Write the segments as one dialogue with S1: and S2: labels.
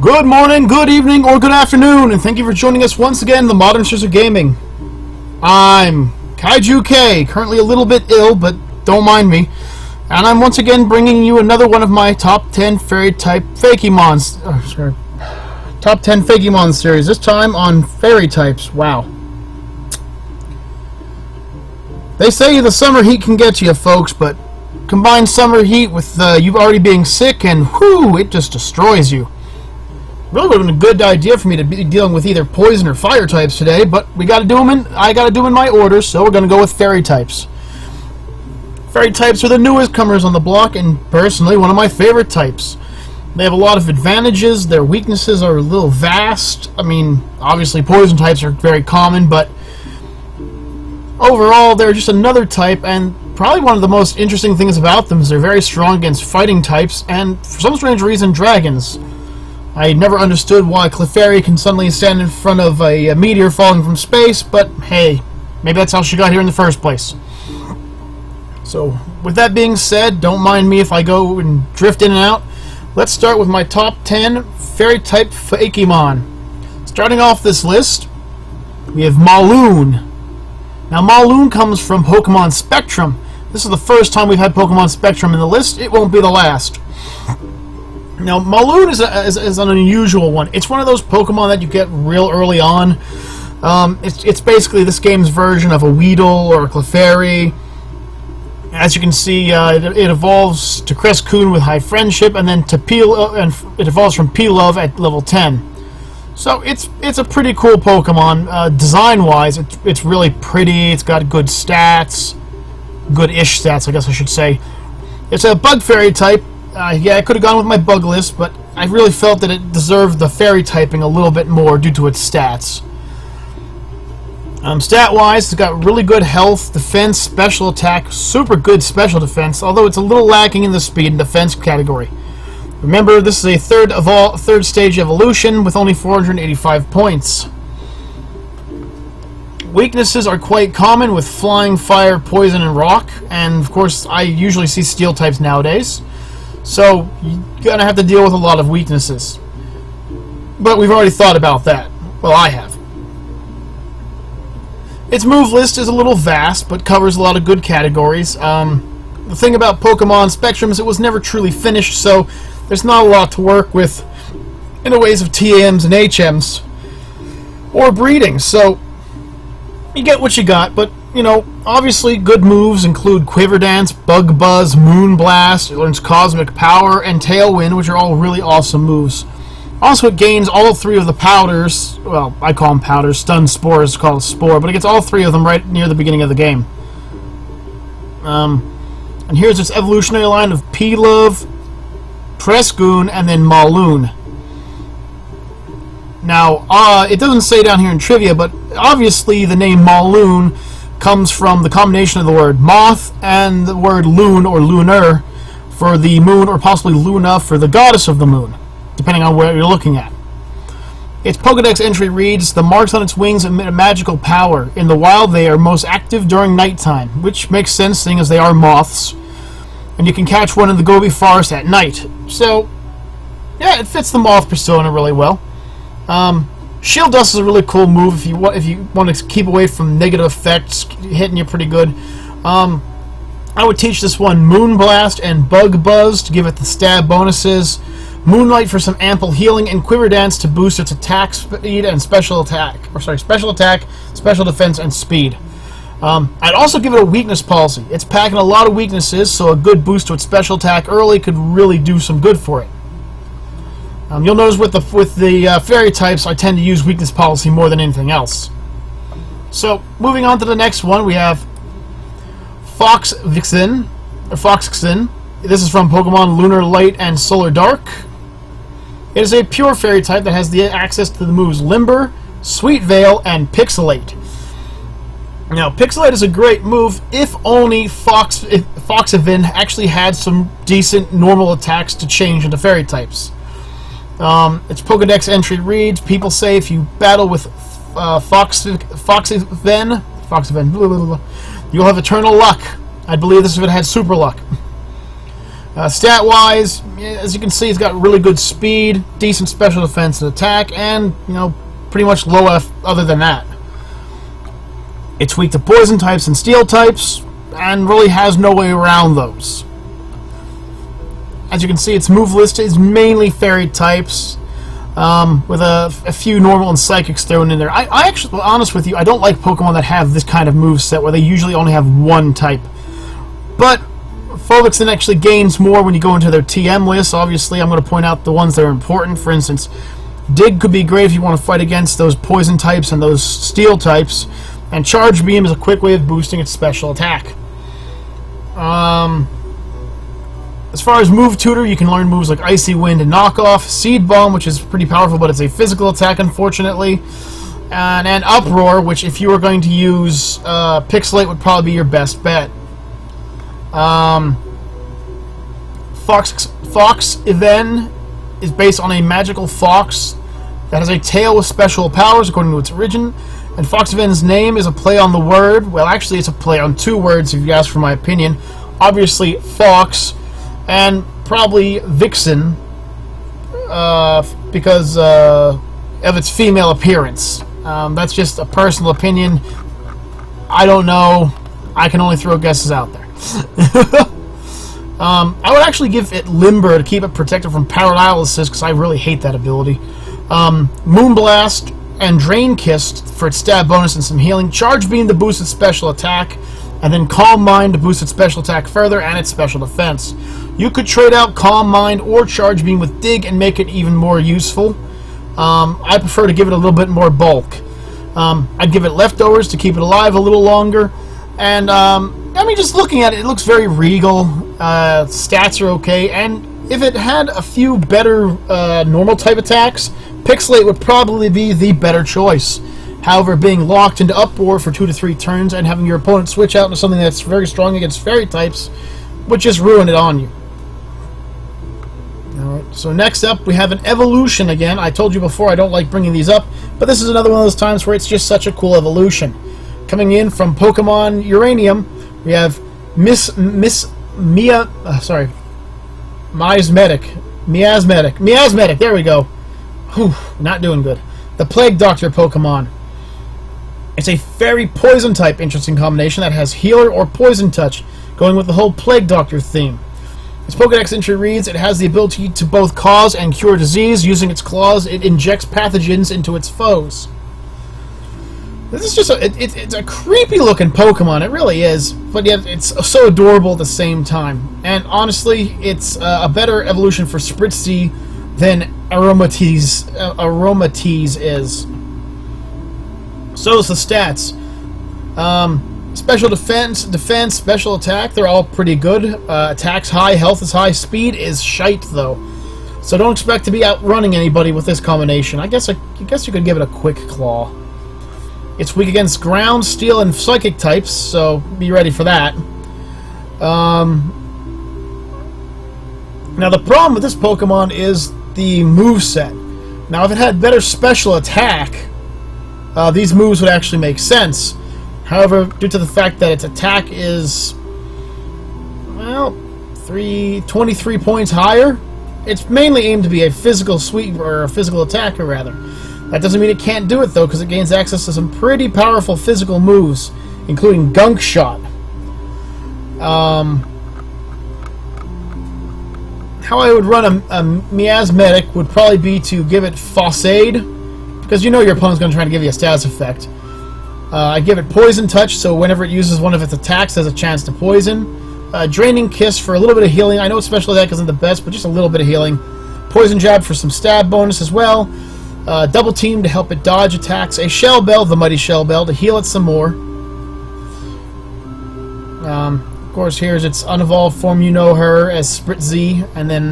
S1: Good morning, good evening, or good afternoon, and thank you for joining us once again, the Modernsters of Gaming. I'm KaijuK, currently a little bit ill, but don't mind me. And I'm once again bringing you another one of my top 10 fairy-type Fakemon, top 10 Fakemon series, this time on fairy types. Wow. They say the summer heat can get you, folks, but combine summer heat with you already being sick, and whoo, it just destroys you. Really would have been a good idea for me to be dealing with either poison or fire types today, but I got to do them in my order, so we're going to go with fairy types. Fairy types are the newest comers on the block, and personally, one of my favorite types. They have a lot of advantages. Their weaknesses are a little vast. I mean, obviously poison types are very common, but overall, they're just another type, and probably one of the most interesting things about them is they're very strong against fighting types, and for some strange reason, dragons. I never understood why Clefairy can suddenly stand in front of a meteor falling from space, but hey, maybe that's how she got here in the first place. So, with that being said, don't mind me if I go and drift in and out. Let's start with my top 10 fairy-type Fakemon. Starting off this list, we have Maloon. Now, Maloon comes from Pokemon Spectrum. This is the first time we've had Pokemon Spectrum in the list. It won't be the last. Now, Maloon is an unusual one. It's one of those Pokemon that you get real early on. It's basically this game's version of a Weedle or a Clefairy. As you can see, it evolves to Crescoon with High Friendship, and then to and it evolves from P-Love at level 10. So it's a pretty cool Pokemon. Design-wise, it's really pretty. It's got good stats, good-ish stats, I guess I should say. It's a Bug Fairy type. Yeah, I could have gone with my bug list, but I really felt that it deserved the fairy typing a little bit more due to its stats. Stat-wise, it's got really good health, defense, special attack, super good special defense, although it's a little lacking in the speed and defense category. Remember, this is a third stage evolution with only 485 points. Weaknesses are quite common with flying, fire, poison, and rock, and of course I usually see steel types nowadays. So, you're going to have to deal with a lot of weaknesses. But we've already thought about that. Well, I have. Its move list is a little vast, but covers a lot of good categories. The thing about Pokemon Spectrum is it was never truly finished, so there's not a lot to work with in the ways of TMs and HMs. Or breeding, so you get what you got, but you know, obviously good moves include Quiver Dance, Bug Buzz, Moon Blast, it learns Cosmic Power, and Tailwind, which are all really awesome moves. Also, it gains all three of the powders, well, I call them powders, Stun Spore is called Spore, but it gets all three of them right near the beginning of the game. And here's its evolutionary line of P-Love, Crescoon, and then Maloon. Now, it doesn't say down here in trivia, but obviously the name Maloon comes from the combination of the word moth and the word loon or lunar for the moon, or possibly Luna for the goddess of the moon, depending on where you're looking at. Its Pokedex entry reads, the marks on its wings emit a magical power. In the wild, they are most active during nighttime, which makes sense seeing as they are moths, and you can catch one in the Gobi Forest at night. So, yeah, it fits the moth persona really well. Shield Dust is a really cool move if you want to keep away from negative effects hitting you pretty good. I would teach this one Moon Blast and Bug Buzz to give it the stab bonuses, Moonlight for some ample healing, and Quiver Dance to boost its attack speed and special attack, special defense, and speed. I'd also give it a weakness policy. It's packing a lot of weaknesses, so a good boost to its special attack early could really do some good for it. You'll notice with the fairy types, I tend to use weakness policy more than anything else. So, moving on to the next one, we have Phoxiven. This is from Pokemon Lunar Light and Solar Dark. It is a pure fairy type that has the access to the moves Limber, Sweet Veil, and Pixilate. Now, Pixilate is a great move if only Phoxiven actually had some decent normal attacks to change into fairy types. Its Pokedex entry reads, people say if you battle with Phoxiven, you'll have eternal luck. I believe this if it had super luck. Stat-wise, as you can see, it's got really good speed, decent special defense and attack, and, you know, pretty much low F other than that. It's weak to poison types and steel types, and really has no way around those. As you can see, its move list is mainly fairy types, with a few normal and psychics thrown in there. I actually, to be honest with you, I don't like Pokemon that have this kind of move set where they usually only have one type. But Vixen actually gains more when you go into their TM list. Obviously, I'm going to point out the ones that are important. For instance, Dig could be great if you want to fight against those poison types and those steel types. And Charge Beam is a quick way of boosting its special attack. As far as Move Tutor, you can learn moves like Icy Wind and Knockoff, Seed Bomb, which is pretty powerful, but it's a physical attack, unfortunately, and Uproar, which if you were going to use Pixlate would probably be your best bet. Phoxiven is based on a magical fox that has a tail with special powers, according to its origin, and Phoxiven's name is a play on the word, well, actually it's a play on two words, if you ask for my opinion. Obviously, Fox, and probably Vixen, because of its female appearance. That's just a personal opinion. I don't know. I can only throw guesses out there. I would actually give it Limber to keep it protected from paralysis, because I really hate that ability. Moonblast and Drain Kiss for its stab bonus and some healing. Charge Beam to boost its special attack. And then Calm Mind to boost its special attack further and its special defense. You could trade out Calm Mind or Charge Beam with Dig and make it even more useful. I prefer to give it a little bit more bulk. I'd give it Leftovers to keep it alive a little longer. And, I mean, just looking at it, it looks very regal. Stats are okay. And if it had a few better normal type attacks, Pixlate would probably be the better choice. However, being locked into Uproar for 2 to 3 turns and having your opponent switch out into something that's very strong against fairy types would just ruin it on you. Alright, so next up we have an evolution again. I told you before I don't like bringing these up, but this is another one of those times where it's just such a cool evolution. Coming in from Pokemon Uranium, we have Miasmedic, there we go. Whew, not doing good. The Plague Doctor Pokemon. It's a fairy poison type interesting combination that has healer or poison touch, going with the whole Plague Doctor theme. Its Pokedex entry reads, it has the ability to both cause and cure disease. Using its claws, it injects pathogens into its foes. This is just it's a creepy looking Pokemon, it really is, but yet it's so adorable at the same time. And honestly, it's a better evolution for Spritzee than Aromatisse is. So is the stats. Special defense, special attack, they're all pretty good. Attack's high, health is high, speed is shite though. So don't expect to be outrunning anybody with this combination. I guess you could give it a Quick Claw. It's weak against ground, steel, and psychic types, so be ready for that. Now the problem with this Pokemon is the moveset. Now if it had better special attack, these moves would actually make sense. However, due to the fact that its attack is, well, 23 points higher, it's mainly aimed to be a physical sweep, or a physical attacker rather. That doesn't mean it can't do it though, because it gains access to some pretty powerful physical moves, including Gunk Shot. How I would run a Miasmedic would probably be to give it Fausade, because you know your opponent's going to try to give you a status effect. I give it Poison Touch, so whenever it uses one of its attacks, there's a chance to poison. Draining Kiss for a little bit of healing. I know its special attack isn't the best, but just a little bit of healing. Poison Jab for some stab bonus as well. Double Team to help it dodge attacks. A Shell Bell, the Mighty Shell Bell, to heal it some more. Of course, here's its unevolved form, you know her as Spritzee, and then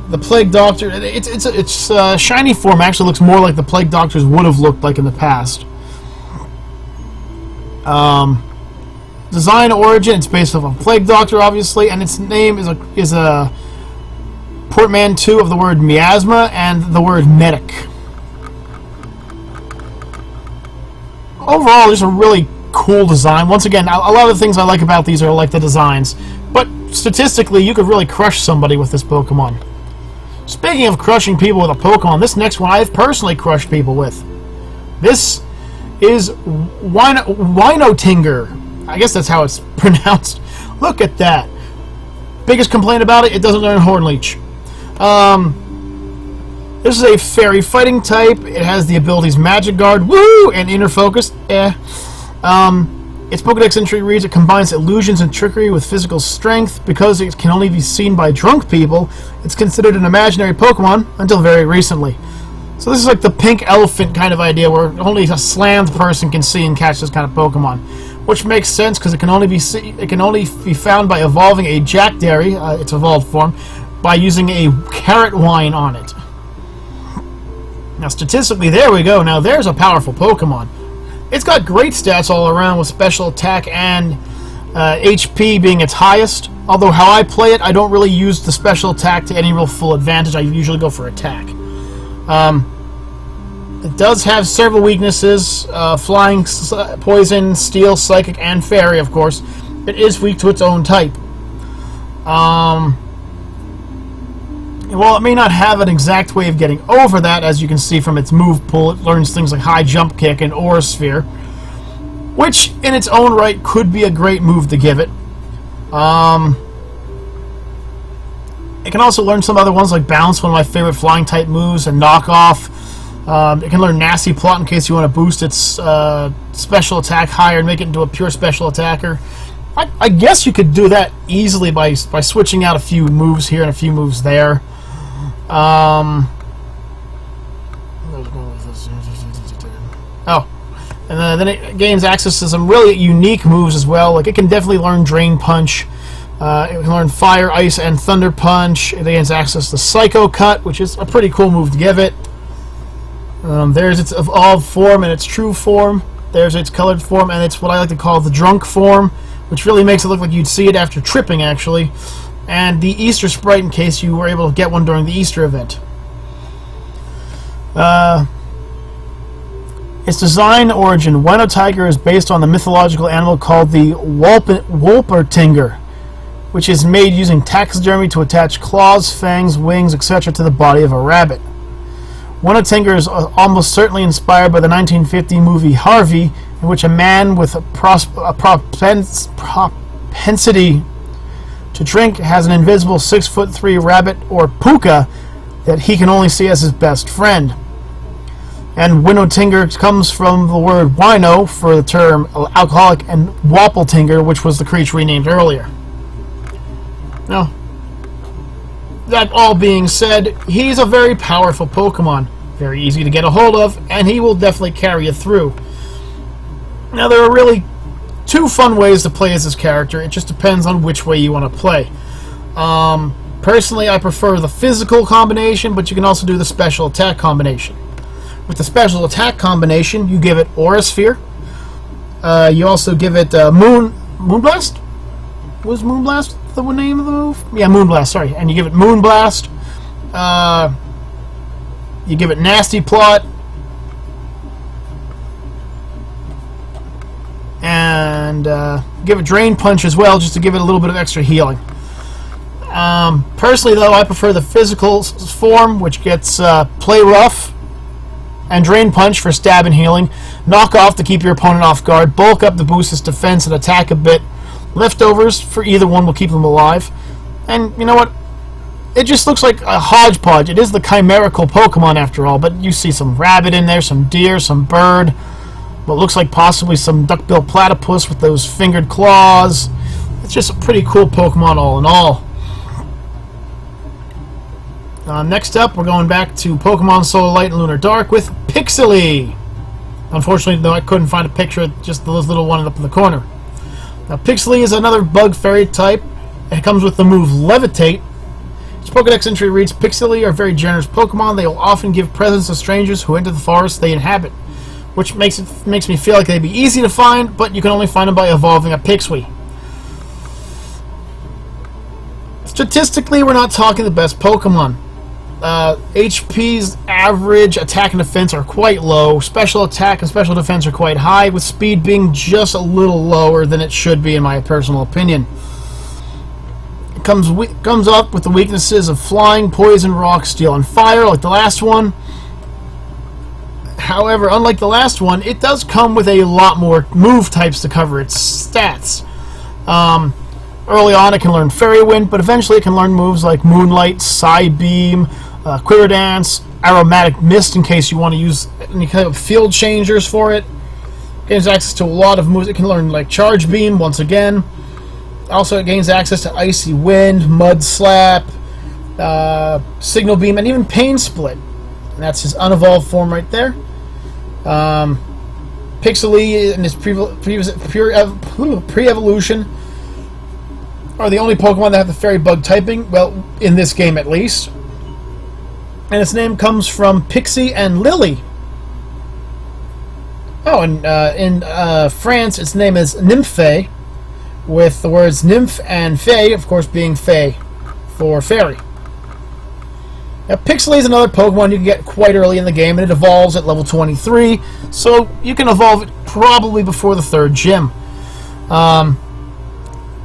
S1: the Plague Doctor. Its shiny form actually looks more like the Plague Doctors would have looked like in the past. Design origin, it's based off of Plague Doctor, obviously, and its name is a portmanteau of the word miasma and the word medic. Overall, there's a really cool design. Once again, a lot of the things I like about these are like the designs, but statistically, you could really crush somebody with this Pokemon. Speaking of crushing people with a Pokemon, this next one I have personally crushed people with. This is Winotinger. I guess that's how it's pronounced. Look at that. Biggest complaint about it, it doesn't learn Horn Leech. This is a fairy fighting type. It has the abilities Magic Guard, woo, and Inner Focus, its Pokedex entry reads, it combines illusions and trickery with physical strength. Because it can only be seen by drunk people, it's considered an imaginary Pokemon until very recently. So this is like the pink elephant kind of idea, where only a slammed person can see and catch this kind of Pokemon, which makes sense because it can only be found by evolving a Jackberry, its evolved form, by using a carrot wine on it. Now statistically, there we go. Now there's a powerful Pokemon. It's got great stats all around with special attack and HP being its highest. Although how I play it, I don't really use the special attack to any real full advantage. I usually go for attack. It does have several weaknesses, flying, poison, steel, psychic, and fairy, of course. It is weak to its own type. Well, it may not have an exact way of getting over that, as you can see from its move pool. It learns things like High Jump Kick and Aura Sphere, which in its own right could be a great move to give it. It can also learn some other ones like Bounce, one of my favorite flying type moves, and Knock Off. It can learn Nasty Plot in case you want to boost its special attack higher and make it into a pure special attacker. I guess you could do that easily by switching out a few moves here and a few moves there. Oh, and then it gains access to some really unique moves as well. Like, it can definitely learn Drain Punch. It can learn Fire, Ice, and Thunder Punch. It gains access to Psycho Cut, which is a pretty cool move to give it. There's its evolved form and its true form. There's its colored form, and it's what I like to call the drunk form, which really makes it look like you'd see it after tripping, actually. And the Easter Sprite, in case you were able to get one during the Easter event. Its design origin. Winotinger is based on the mythological animal called the Winotinger, which is made using taxidermy to attach claws, fangs, wings, etc. to the body of a rabbit. Winotinger is almost certainly inspired by the 1950 movie Harvey, in which a man with a propensity to drink has an invisible 6'3" rabbit or puka that he can only see as his best friend. And Winotinger comes from the word wino for the term alcoholic, and Wappletinger, which was the creature we named earlier. Now, that all being said, he's a very powerful Pokemon, very easy to get a hold of, and he will definitely carry you through. Now, there are really two fun ways to play as this character. It just depends on which way you want to play. Personally, I prefer the physical combination, but you can also do the special attack combination. With the special attack combination, you give it Aura Sphere. You also give it Moonblast? Was Moonblast the name of the move? Yeah, Moonblast, sorry. And you give it Moonblast. You give it Nasty Plot. And give it Drain Punch as well, just to give it a little bit of extra healing. Personally, though, I prefer the physical form, which gets Play Rough and Drain Punch for stab and healing, Knock Off to keep your opponent off guard, Bulk Up to boost its defense and attack a bit, Leftovers for either one will keep them alive. And you know what? It just looks like a hodgepodge. It is the chimerical Pokemon after all, but you see some rabbit in there, some deer, some bird, what looks like possibly some duck-billed platypus with those fingered claws. It's just a pretty cool Pokemon all in all. Next up, we're going back to Pokemon Solar Light and Lunar Dark with Pixilily. Unfortunately, though, I couldn't find a picture of just the little one up in the corner. Now, Pixley is another bug fairy type. It comes with the move Levitate. Its Pokedex entry reads, Pixilily are very generous Pokemon. They will often give presents to strangers who enter the forest they inhabit, which makes me feel like they'd be easy to find, but you can only find them by evolving a Pixley. Statistically, we're not talking the best Pokemon. HP's average attack and defense are quite low. Special attack and special defense are quite high, with speed being just a little lower than it should be, in my personal opinion. comes up with the weaknesses of flying, poison, rock, steel, and fire, like the last one. However, unlike the last one, it does come with a lot more move types to cover its stats. Early on, it can learn Fairy Wind, but eventually it can learn moves like Moonlight, Side Beam, Quiver Dance, Aromatic Mist, in case you want to use any kind of field changers for it. It gains access to a lot of moves. It can learn like Charge Beam once again. Also, it gains access to Icy Wind, Mud Slap, Signal Beam, and even Pain Split. And that's his unevolved form right there. Pixilily and his pre-evolution are the only Pokemon that have the Fairy Bug typing, well, in this game at least. And its name comes from Pixie and Lily. Oh, and in France, its name is Nymphe, with the words nymph and fey, of course, being fey for fairy. Now, Pixley is another Pokemon you can get quite early in the game, and it evolves at level 23, so you can evolve it probably before the 3rd gym.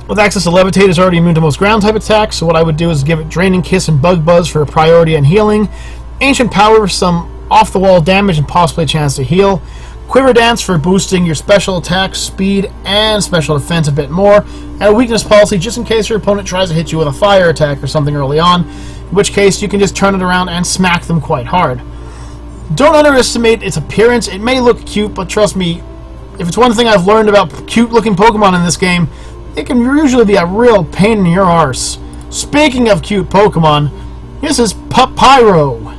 S1: With access to Levitate, it's already immune to most ground-type attacks, so what I would do is give it Draining Kiss and Bug Buzz for a priority and healing, Ancient Power for some off-the-wall damage and possibly a chance to heal, Quiver Dance for boosting your special attack, speed, and special defense a bit more, and a Weakness Policy just in case your opponent tries to hit you with a fire attack or something early on, in which case you can just turn it around and smack them quite hard. Don't underestimate its appearance. It may look cute, but trust me, if it's one thing I've learned about cute-looking Pokemon in this game, it can usually be a real pain in your arse. Speaking of cute Pokemon, this is Papyro,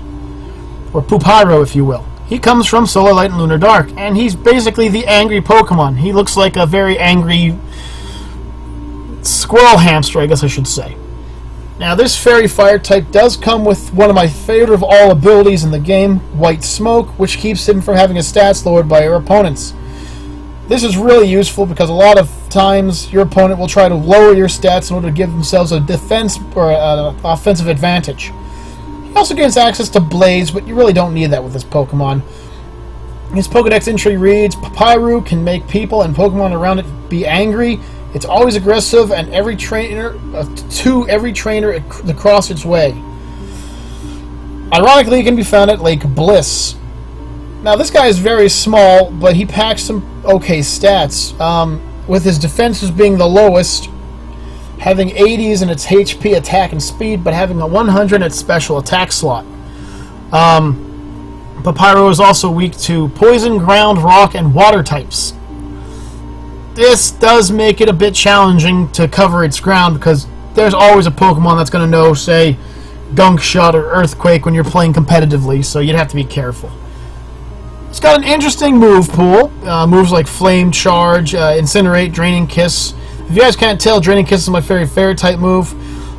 S1: or Pupyro if you will. He comes from Solar Light and Lunar Dark, and he's basically the angry Pokemon. He looks like a very angry squirrel hamster, I guess I should say. Now, this Fairy Fire type does come with one of my favorite of all abilities in the game, White Smoke, which keeps him from having his stats lowered by your opponents. This is really useful because a lot of times your opponent will try to lower your stats in order to give themselves a defense or an offensive advantage. He also gains access to Blaze, but you really don't need that with this Pokemon. His Pokedex entry reads, Papyro can make people and Pokemon around it be angry. It's always aggressive, and every trainer across its way. Ironically, it can be found at Lake Bliss. Now, this guy is very small, but he packs some okay stats, with his defenses being the lowest, having 80s in its HP, attack, and speed, but having a 100 in its special attack slot. Papyro is also weak to poison, ground, rock, and water types. This does make it a bit challenging to cover its ground, because there's always a Pokemon that's going to know, say, Gunk Shot or Earthquake when you're playing competitively, so you'd have to be careful. It's got an interesting move pool. Moves like Flame Charge, Incinerate, Draining Kiss. If you guys can't tell, Draining Kiss is my very favorite type move.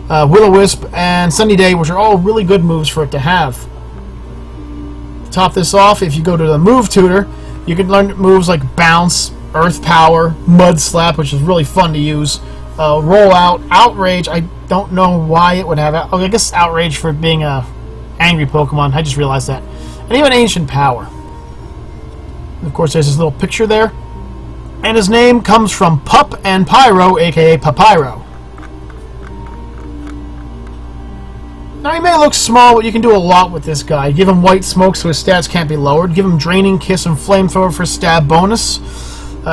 S1: Will-O-Wisp and Sunny Day, which are all really good moves for it to have. To top this off, if you go to the Move Tutor, you can learn moves like Bounce, Earth Power, Mud Slap, which is really fun to use. Roll Out, Outrage. I don't know why it would have... I guess Outrage for being a angry Pokemon. I just realized that. And even Ancient Power. And of course, there's his little picture there. And his name comes from Pup and Pyro, aka Papyro. Now, he may look small, but you can do a lot with this guy. Give him White Smoke so his stats can't be lowered. Give him Draining Kiss and Flamethrower for stab bonus.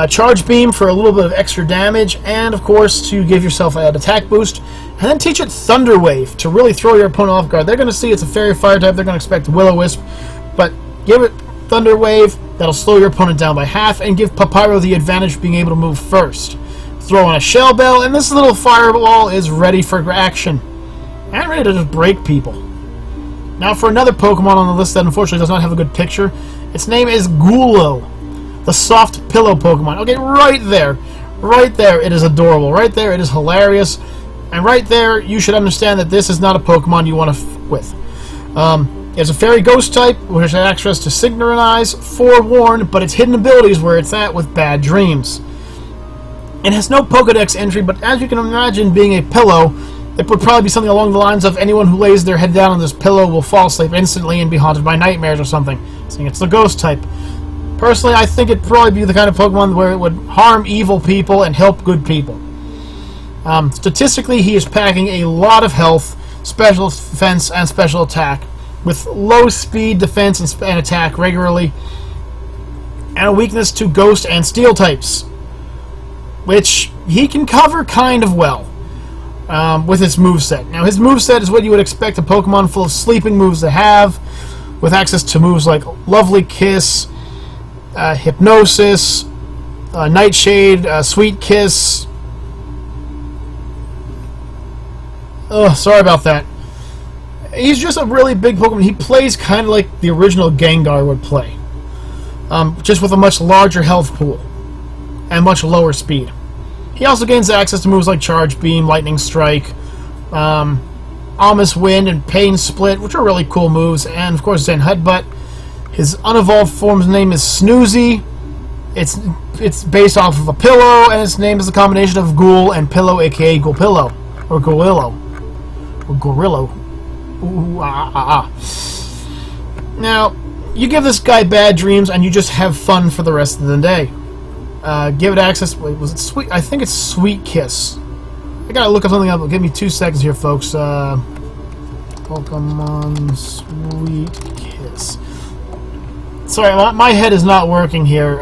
S1: Charge Beam for a little bit of extra damage. And, of course, to give yourself an attack boost. And then teach it Thunder Wave to really throw your opponent off guard. They're going to see it's a Fairy Fire type. They're going to expect Will-O-Wisp. But give it Thunder Wave. That'll slow your opponent down by half and give Papyro the advantage of being able to move first. Throw in a Shell Bell, and this little fireball is ready for action. And ready to just break people. Now for another Pokemon on the list that unfortunately does not have a good picture. Its name is Gulo, the soft pillow Pokemon. Okay, right there. Right there, it is adorable. Right there, it is hilarious. And right there, you should understand that this is not a Pokemon you want to f with. It's a Fairy Ghost type, which has access to Synchronize, Forewarn, but its hidden abilities where it's at with Bad Dreams. It has no Pokedex entry, but as you can imagine, being a pillow, it would probably be something along the lines of anyone who lays their head down on this pillow will fall asleep instantly and be haunted by nightmares or something. Seeing it's the Ghost type. Personally, I think it'd probably be the kind of Pokemon where it would harm evil people and help good people. Statistically, he is packing a lot of health, special defense, and special attack, with low speed, defense, and attack regularly, and a weakness to ghost and steel types, which he can cover kind of well with his moveset. Now, his moveset is what you would expect a Pokemon full of sleeping moves to have, with access to moves like Lovely Kiss, Hypnosis, Nightshade, Sweet Kiss. Oh, sorry about that. He's just a really big Pokemon. He plays kind of like the original Gengar would play, just with a much larger health pool and much lower speed. He also gains access to moves like Charge Beam, Lightning Strike, Almost Wind, and Pain Split, which are really cool moves, and of course Zen Headbutt. His unevolved form's name is Snoozy. It's based off of a pillow, and its name is a combination of Ghoul and Pillow, aka Ghoulpillow, or Gorillo, or Gorillo. Ooh, Now, you give this guy bad dreams, and you just have fun for the rest of the day. Give it access. Wait, was it Sweet? I think it's Sweet Kiss. I gotta look up something up. Give me 2 seconds here, folks. Pokemon Sweet Kiss. Sorry, my head is not working here.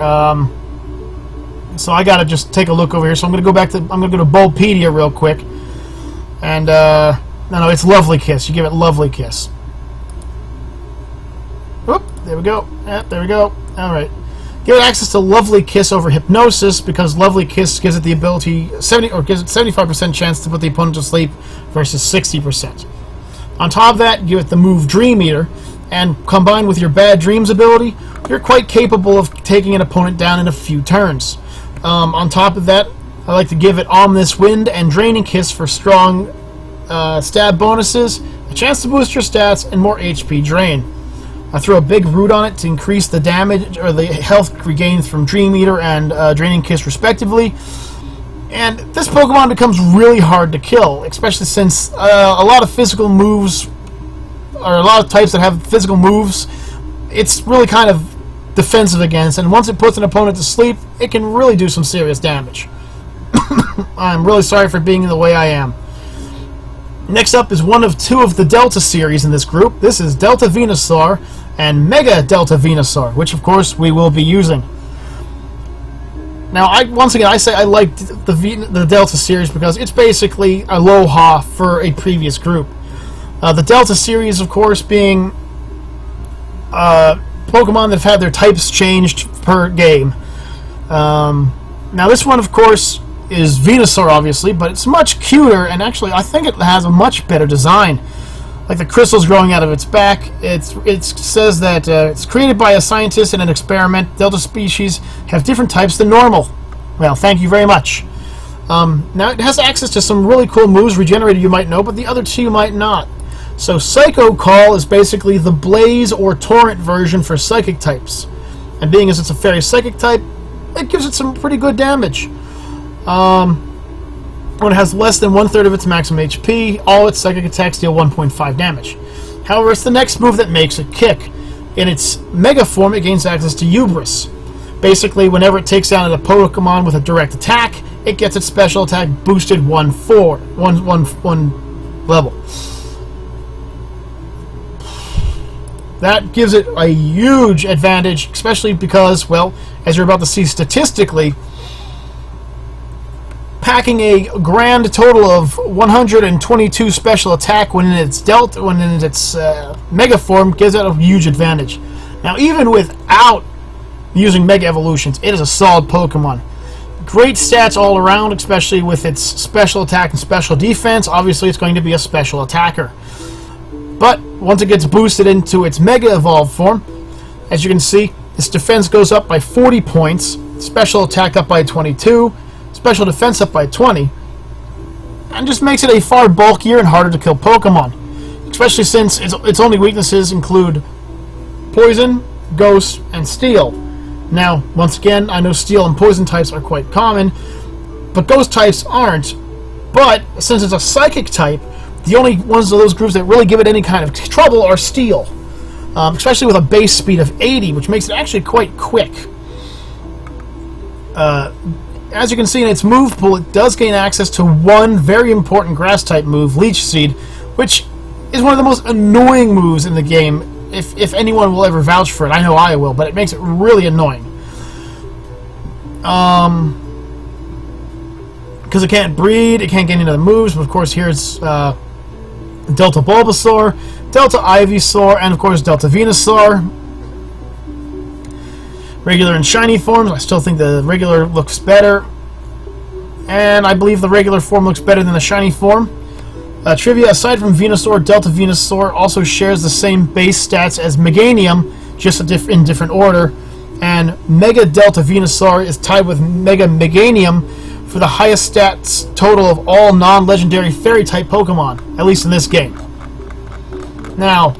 S1: So I gotta just take a look over here. So I'm gonna go back to Bulbapedia real quick. And no, it's Lovely Kiss. You give it Lovely Kiss. Whoop, there we go. Yeah, there we go. All right. Give it access to Lovely Kiss over Hypnosis, because Lovely Kiss gives it the ability gives it 75% chance to put the opponent to sleep versus 60%. On top of that, give it the move Dream Eater, and combined with your Bad Dreams ability, you're quite capable of taking an opponent down in a few turns. On top of that, I like to give it Ominous Wind and Draining Kiss for strong stab bonuses, a chance to boost your stats, and more HP drain. I throw a big root on it to increase the damage or the health regained from Dream Eater and Draining Kiss respectively. And this Pokemon becomes really hard to kill, especially since a lot of physical moves, or a lot of types that have physical moves, it's really kind of defensive against, and once it puts an opponent to sleep, it can really do some serious damage. I'm really sorry for being the way I am. Next up is one of 2 of the Delta series in this group. This is Delta Venusaur and Mega Delta Venusaur, which of course we will be using. Now, once again, I say I like the Delta series because it's basically Aloha for a previous group. The Delta series, of course, being Pokemon that have had their types changed per game. Now, this one, of course, is Venusaur, obviously, but it's much cuter, and actually, I think it has a much better design. Like the crystals growing out of its back, it says that it's created by a scientist in an experiment. Delta species have different types than normal. Well, thank you very much. Now, it has access to some really cool moves, Regenerated you might know, but the other 2 you might not. So Psycho Call is basically the Blaze or Torrent version for Psychic types. And being as it's a Fairy Psychic type, it gives it some pretty good damage. When it has less than 1/3 of its maximum HP, all its Psychic attacks deal 1.5 damage. However, it's the next move that makes it kick. In its Mega form, it gains access to Hubris. Basically, whenever it takes down a Pokemon with a direct attack, it gets its special attack boosted one level. That gives it a huge advantage, especially because, well, as you're about to see statistically, packing a grand total of 122 special attack when in its Mega form gives it a huge advantage. Now, even without using Mega Evolutions, it is a solid Pokemon. Great stats all around, especially with its special attack and special defense. Obviously, it's going to be a special attacker. But once it gets boosted into its Mega Evolved form, as you can see, its defense goes up by 40 points, special attack up by 22, special defense up by 20, and just makes it a far bulkier and harder to kill Pokemon, especially since its only weaknesses include Poison, Ghost, and Steel. Now, once again, I know Steel and Poison types are quite common, but Ghost types aren't. But since it's a Psychic type, the only ones of those groups that really give it any kind of trouble are Steel, especially with a base speed of 80, which makes it actually quite quick. as you can see in its move pool, it does gain access to one very important grass-type move, Leech Seed, which is one of the most annoying moves in the game, if anyone will ever vouch for it. I know I will, but it makes it really annoying. Because it can't breed, it can't get into the moves, but of course here's Delta Bulbasaur, Delta Ivysaur, and of course Delta Venusaur. Regular and shiny forms, I still think the regular looks better. And I believe the regular form looks better than the shiny form. Trivia, aside from Venusaur, Delta Venusaur also shares the same base stats as Meganium, just in different order. And Mega Delta Venusaur is tied with Mega Meganium for the highest stats total of all non-legendary fairy-type Pokemon, at least in this game. Now,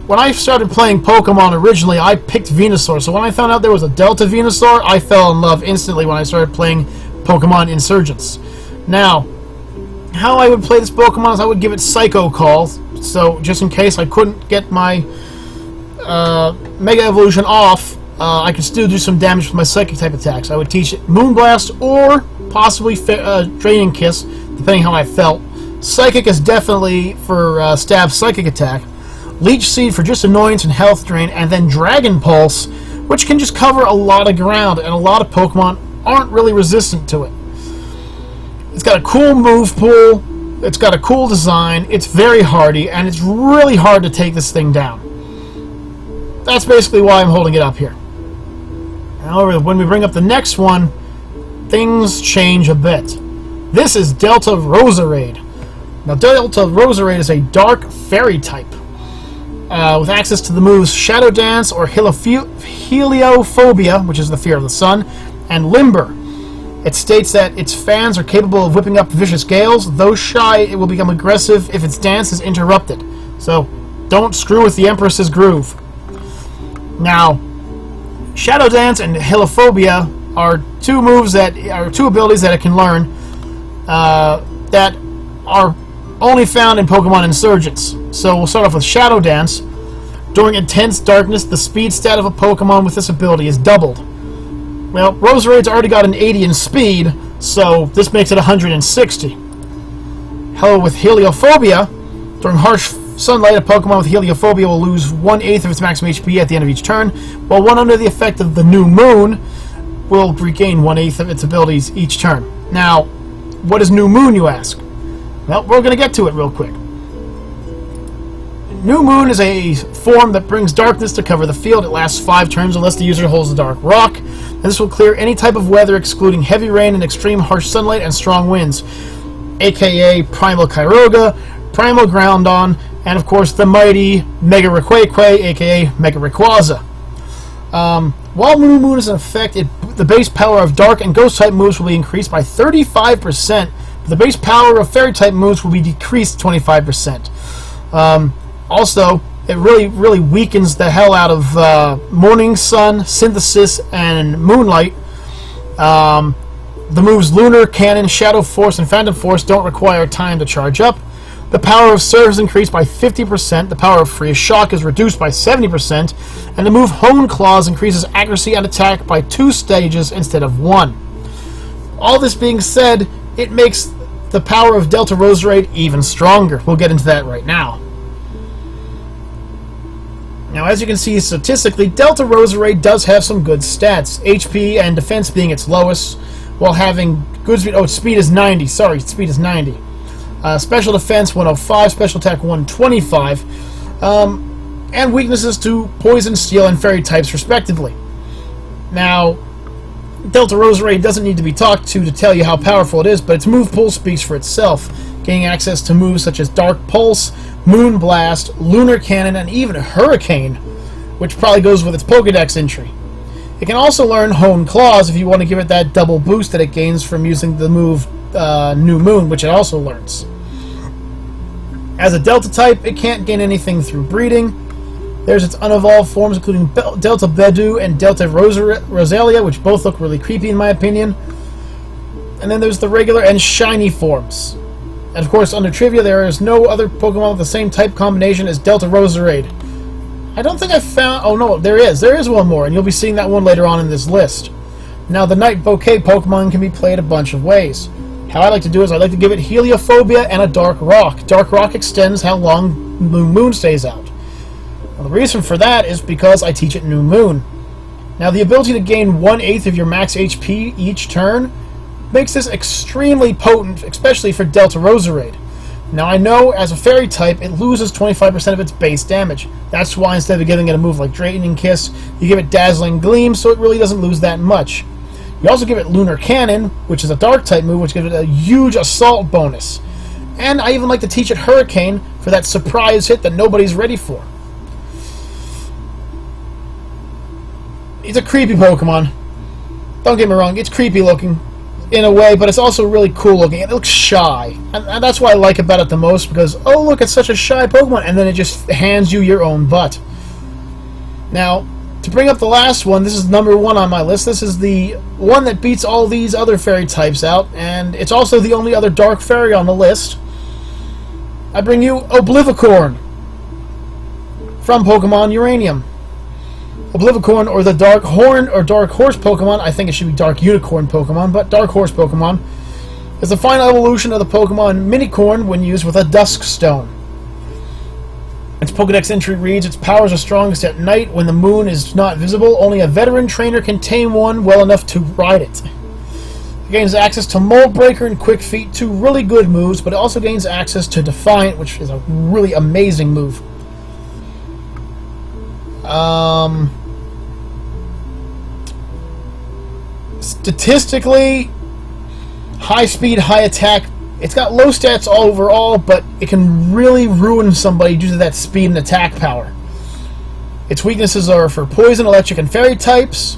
S1: when I started playing Pokemon originally, I picked Venusaur, so when I found out there was a Delta Venusaur, I fell in love instantly when I started playing Pokemon Insurgents. Now, how I would play this Pokemon is I would give it Psycho Calls, so just in case I couldn't get my Mega Evolution off, I could still do some damage with my Psychic-type attacks. I would teach it Moonblast or possibly Draining Kiss, depending how I felt. Psychic is definitely for stab Psychic attack. Leech Seed for just annoyance and health drain, and then Dragon Pulse, which can just cover a lot of ground, and a lot of Pokemon aren't really resistant to it. It's got a cool move pool, it's got a cool design, it's very hardy, and it's really hard to take this thing down. That's basically why I'm holding it up here. However, when we bring up the next one, things change a bit. This is Delta Roserade. Now, Delta Roserade is a dark fairy type, with access to the moves Shadow Dance or Heliophobia, which is the fear of the sun, and Limber. It states that its fans are capable of whipping up vicious gales. Though shy, it will become aggressive if its dance is interrupted. So, don't screw with the Empress's groove. Now, Shadow Dance and Heliophobia are two abilities that it can learn that are only found in Pokemon Insurgents. So we'll start off with Shadow Dance. During intense darkness, the speed stat of a Pokemon with this ability is doubled. Well, Roserade's already got an 80 in speed, so this makes it 160. However, with Heliophobia, during harsh sunlight, a Pokemon with Heliophobia will lose 1/8 of its maximum HP at the end of each turn, while one under the effect of the new moon will regain 1/8 of its abilities each turn. Now, what is New Moon, you ask? Well, we're going to get to it real quick. New Moon is a form that brings darkness to cover the field. It lasts 5 turns unless the user holds a dark rock. And this will clear any type of weather excluding heavy rain and extreme harsh sunlight and strong winds, aka Primal Kyogre, Primal Groudon, and of course the mighty Mega Rayquaza, aka Mega Rayquaza. While New Moon is in effect, the base power of Dark and Ghost-type moves will be increased by 35%, but the base power of Fairy-type moves will be decreased 25%. Also, it really weakens the hell out of Morning Sun, Synthesis, and Moonlight. The moves Lunar, Cannon, Shadow Force, and Phantom Force don't require time to charge up. The power of Surf is increased by 50%, the power of Freeze Shock is reduced by 70%, and the move Hone Claws increases accuracy and attack by 2 stages instead of 1. All this being said, it makes the power of Delta Roserade even stronger. We'll get into that right now. Now, as you can see statistically, Delta Roserade does have some good stats, HP and defense being its lowest, while having good speed. Oh, speed is 90. Sorry, speed is 90. Special defense 105, special attack 125, and weaknesses to poison, steel, and fairy types respectively. Now, Delta Roserade doesn't need to be talked to tell you how powerful it is, but its move pool speaks for itself, gaining access to moves such as Dark Pulse, Moon Blast, Lunar Cannon, and even Hurricane, which probably goes with its Pokedex entry. It can also learn Hone Claws if you want to give it that double boost that it gains from using the move New Moon, which it also learns. As a Delta type, it can't gain anything through breeding. There's its unevolved forms, including Delta Bedu and Delta Rosalia, which both look really creepy in my opinion. And then there's the regular and shiny forms. And of course, under trivia, there is no other Pokemon with the same type combination as Delta Roserade. I don't think I found... Oh no, there is. There is one more, and you'll be seeing that one later on in this list. Now, the Night Bouquet Pokemon can be played a bunch of ways. How I like to do is I like to give it Heliophobia and a Dark Rock. Dark Rock extends how long New Moon stays out. Now, the reason for that is because I teach it New Moon. Now, the ability to gain 1/8 of your max HP each turn makes this extremely potent, especially for Delta Roserade. Now, I know as a Fairy type, it loses 25% of its base damage. That's why instead of giving it a move like Draining Kiss, you give it Dazzling Gleam, so it really doesn't lose that much. You also give it Lunar Cannon, which is a Dark type move, which gives it a huge assault bonus. And I even like to teach it Hurricane for that surprise hit that nobody's ready for. It's a creepy Pokemon. Don't get me wrong, it's creepy looking in a way, but it's also really cool looking. It looks shy. And that's what I like about it the most, because, oh look, it's such a shy Pokemon, and then it just hands you your own butt. Now, to bring up the last one, this is number 1 on my list. This is the one that beats all these other Fairy types out, and it's also the only other Dark Fairy on the list. I bring you Oblivicorn from Pokemon Uranium. Oblivicorn, or the Dark Horn or Dark Horse Pokemon, I think it should be Dark Unicorn Pokemon, but Dark Horse Pokemon, is the final evolution of the Pokemon Minicorn when used with a Dusk Stone. Its Pokedex entry reads, its powers are strongest at night when the moon is not visible. Only a veteran trainer can tame one well enough to ride it. It gains access to Mold Breaker and Quick Feet, 2 really good moves, but it also gains access to Defiant, which is a really amazing move. Statistically, high speed, high attack. It's got low stats overall, but it can really ruin somebody due to that speed and attack power. Its weaknesses are for Poison, Electric, and Fairy types.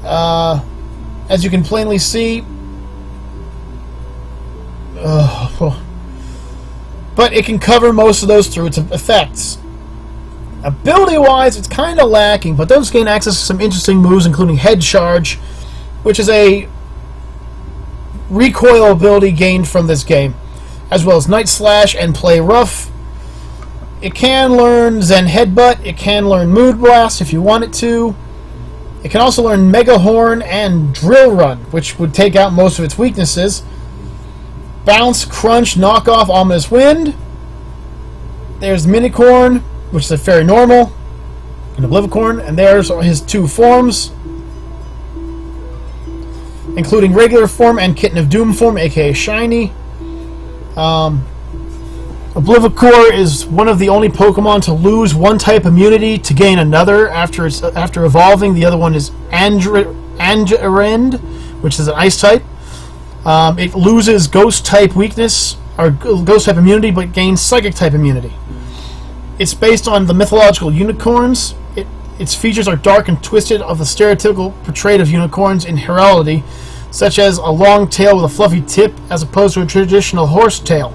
S1: As you can plainly see. But it can cover most of those through its effects. Ability-wise, it's kind of lacking, but does gain access to some interesting moves, including Head Charge, which is a recoil ability gained from this game, as well as Night Slash and Play Rough. It can learn Zen Headbutt, it can learn Mood Blast if you want it to. It can also learn Mega Horn and Drill Run, which would take out most of its weaknesses. Bounce, Crunch, Knock Off, Ominous Wind. There's Minicorn, which is a Fairy Normal, and Oblivicorn, and there's his 2 forms, including Regular Form and Kitten of Doom form, aka Shiny. Oblivicorn is one of the only Pokemon to lose one type immunity to gain another after evolving. The other one is Angerend, which is an Ice type. It loses Ghost type weakness, or Ghost type immunity, but gains Psychic type immunity. It's based on the mythological unicorns. Its features are dark and twisted of the stereotypical portrait of unicorns in heraldry, such as a long tail with a fluffy tip as opposed to a traditional horse tail.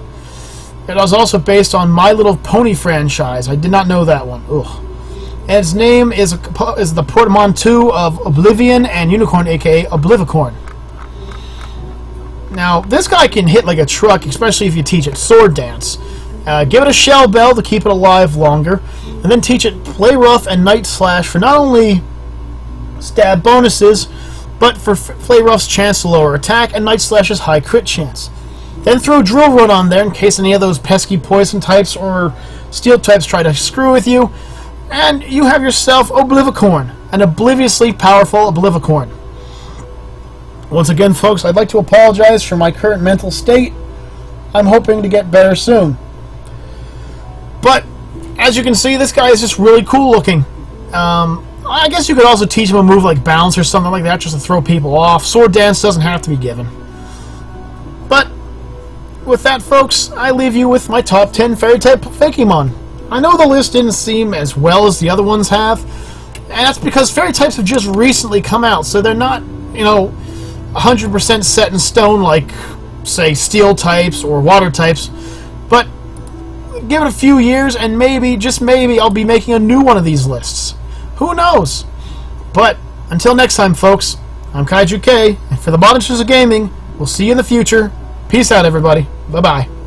S1: It is also based on My Little Pony franchise. I did not know that one. Ugh. And its name is the portmanteau of Oblivion and Unicorn, aka Oblivicorn. Now, this guy can hit like a truck, especially if you teach it Sword Dance. Give it a Shell Bell to keep it alive longer, and then teach it Play Rough and Night Slash for not only stab bonuses, but for Play Rough's chance to lower attack and Night Slash's high crit chance. Then throw Drill Run on there in case any of those pesky Poison types or Steel types try to screw with you, and you have yourself Oblivicorn, an obliviously powerful Oblivicorn. Once again, folks, I'd like to apologize for my current mental state. I'm hoping to get better soon. But, as you can see, this guy is just really cool looking. I guess you could also teach him a move like Bounce or something like that just to throw people off. Sword Dance doesn't have to be given. But, with that, folks, I leave you with my top 10 Fairy-type Fakemon. I know the list didn't seem as well as the other ones have, and that's because Fairy types have just recently come out, so they're not, 100% set in stone like, say, Steel types or Water types. But give it a few years, and maybe, just maybe, I'll be making a new one of these lists. Who knows? But, until next time, folks, I'm KaijuK, and for TheModenstersOfGaming, we'll see you in the future. Peace out, everybody. Bye-bye.